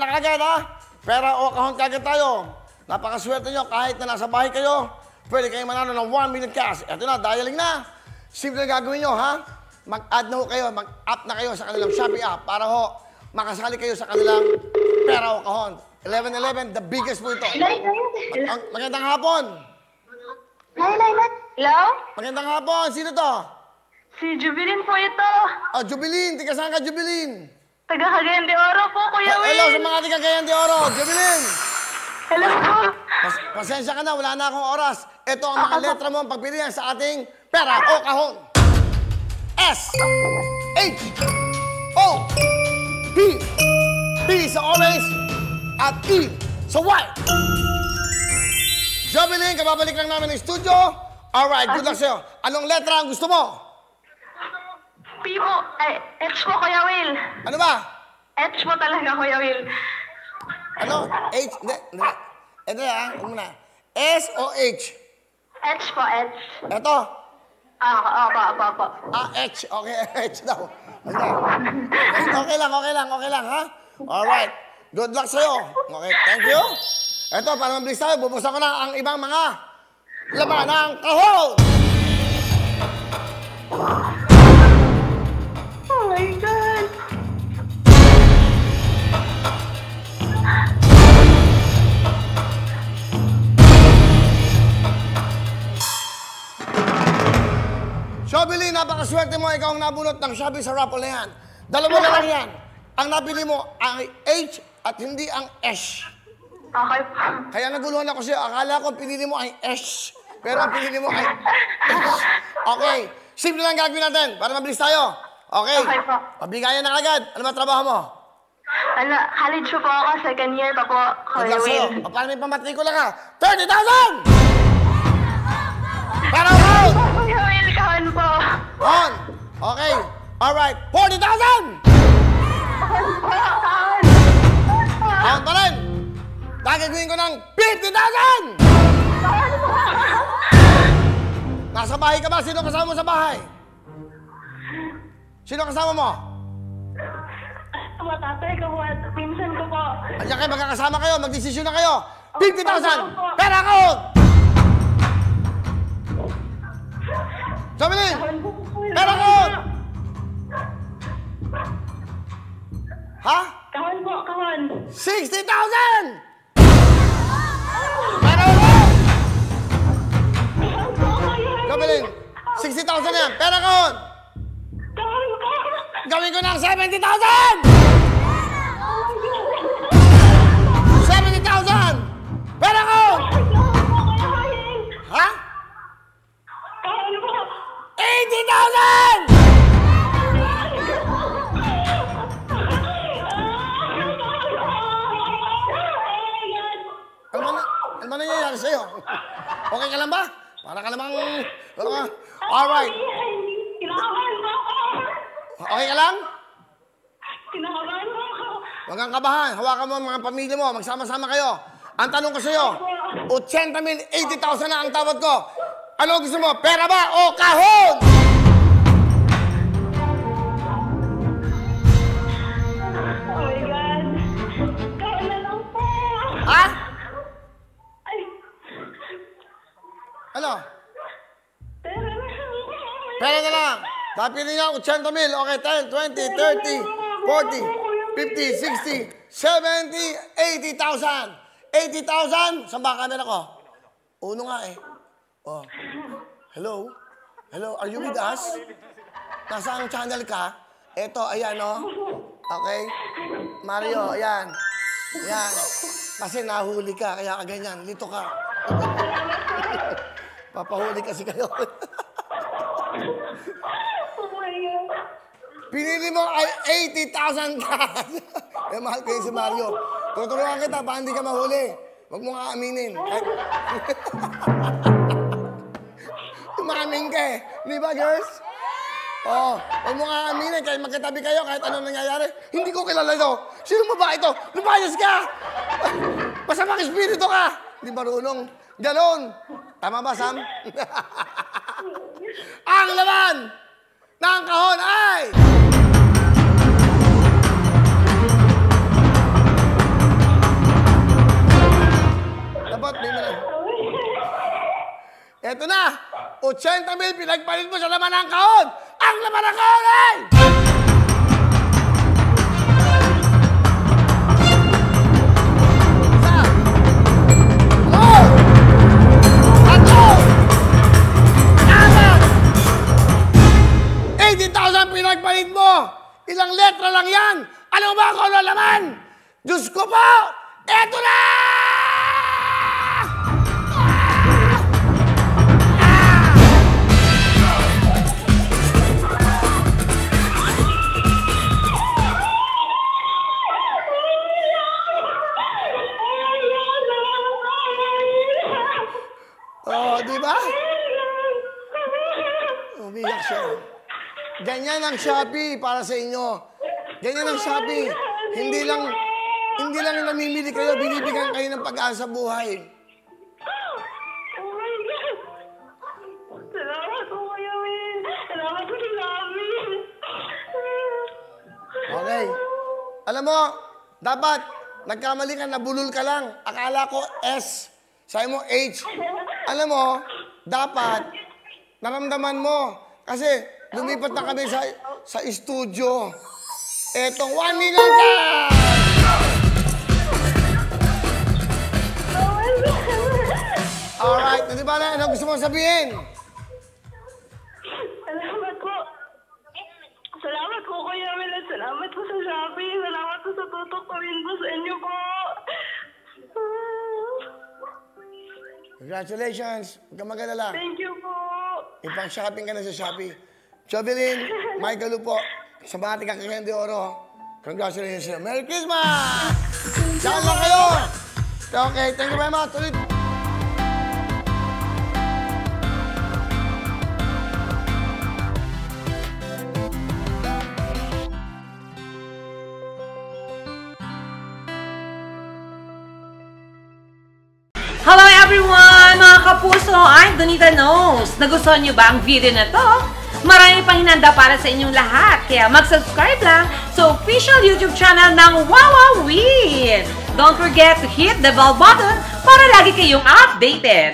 Kagad ha? Pera o kahon kagad tayo. Napakaswerte nyo kahit na nasa bahay kayo. Pwede kayong manalo ng 1 million cash. Ito na, dialing na. Simple na gagawin nyo ha. Mag-add na ho kayo, mag-app na kayo sa kanilang Shopee app para ho makasali kayo sa kanilang pera o kahon. 11-11, the biggest po ito. Magandang hapon. Hello? Magandang hapon. Sino to? Si Jubilin po ito. Oh, Jubilin. Tika saan ka, Jubilin? Taga Cagayan de Oro po, Kuya Will. Hello sa mga taga Cagayan de Oro. Jubilin. Hello po. Pasensya ka na, wala na akong oras. Ito ang mga letra mo ang pagpilihan sa ating pera o kahon. S, H, O, P, P sa orange, at E sa white. Jubilin, kababalik lang namin ng studio. Alright, good luck sa'yo. Anong letra ang gusto mo? P po. Ay, H po, Kuya Will. Ano ba? H po talaga, Kuya Will. Ano? H? Hindi. Ito na, muna. S o H? H po, H. Ito? Opo. H. Okay, H daw. Okay lang, ha? Alright. Good luck sa'yo. Okay, thank you. Ito, para mabilis tayo, bubuksan ko na ang ibang mga laman ng kahon. Oh my God. Shobili, napakaswerte mo. Ikaw ang nabunot ng Shopee sa raffle na yan. Dalawa na lang yan. Ang napili mo ay H at hindi ang S. Okay po. Kaya naguluhan ako sa'yo. Akala ko pinili mo ay S. Pero ang pinili mo ay S. Okay. Simple lang gagawin natin para mabilis tayo. Okay. Okay po. Pabigayan na agad. Ano ba trabaho mo? College po ako. Second year pa po, Good Kuya luck sa'yo. Will. O para may pamatrikula ka. 30,000! Pero on! Kuya Will, kawan po. On! Okay. Alright. 40,000! Kawan. On pa rin. Gagawin ko ng 50,000! Kawan po. Nasa bahay ka ba? Sino kasama mo sa bahay? Sino kasama mo? Tatay ko po at pinsan ko po. Andiyan kayo, magkakasama kayo, magdesisyon na kayo. 50,000! Pera ko! Jubilin! Pera ko! Ha? Kawan po, kawan. 60,000! Pera ko! Kawan po, Kuya Will. Jubilin, 60,000 yan. Pera ko! Kawan po. Gawin ko ng 70,000! 70,000! Pera ko! Ha? 80,000! Ano ba nangyayari sa'yo? Okay ka lang ba? Para ka namang... Alright. Okay ka lang? Huwag kang kabahan. Hawakan mo ang mga pamilya mo. Magsama-sama kayo. Ang tanong ko sa'yo, 80,000, 80,000 na ang tawad ko. Ano gusto mo? Pera ba o kahon? Oh my God. Kawan na lang po. Ha? Ay, Ano? pera na lang po. Pera na lang. Napili niya 80,000. Okay, 10, 20, 30, 40, 50, 60, 70, 80,000. 80,000? Saan ba camera ko? Uno nga eh. Oh. Hello? Hello, are you with us? Nasaan channel ka? Eto, ayan oh. Okay? Mario, ayan. Ayan. Kasi nahuli ka, kaya ganyan. Lito ka. Papahuli kasi kayo. Oh my God. Pinili mo ay 80,000 cash. Eh, mahal kayo si Mario. Tutulungan kita, baka hindi ka mahuli. Huwag mo nga aminin. Umamin ka eh. Di ba, girls? Oo. Huwag mo nga aminin. Kahit magkatabi kayo, kahit anong nangyayari. Hindi ko kilala ito. Sino ba ito? Lumayas ka! Masamang espiritu ka! Di marunong. Ganon. Tama ba, Sam? Ang laman ng kahon ay... 80,000 pinagpalit mo sa laman ng kahon! Ang laman ng kahon ay... pinagpalit mo! Ilang letra lang yan! Ano ba kung ano laman? Diyos ko po! Eto na! Oh, di ba? Umiyak siya. Ganyan ang Shopee para sa inyo. Ganyan ang Shopee. Hindi lang namimili kayo, binibigyan kayo ng pag-asa buhay. Oh my God! Salamat po, Kuya Will. Salamat po, Shopee. Okay. Alam mo, dapat nagkamali ka, nabulol ka lang. Akala ko S. Sabi mo H. Alam mo, dapat naramdaman mo. Kasi lumipat na kami sa studio. Etong 1 million ka! Oh my God! Alright, di ba na? Ano gusto mong sabihin? Salamat po. Salamat po, Kuya Will. At salamat po sa Shopee. Salamat po sa tutukuin po sa inyo po. Congratulations. Huwag kang mag-alala. Thank you po. Ipang-shopping ka na sa Shopee. Jovelyn, Michael po, sa mga tigakakayan de oro. Congratulations. Merry Christmas! Diyan lang kayo! Okay, thank you very much. Ulit. Hello everyone! Mga kapuso, I'm Donita Knows. Nagustuhan niyo ba ang video na to? Marami pang hinanda para sa inyong lahat. Kaya mag-subscribe lang sa official YouTube channel ng Wowowin. Don't forget to hit the bell button para lagi kayong updated.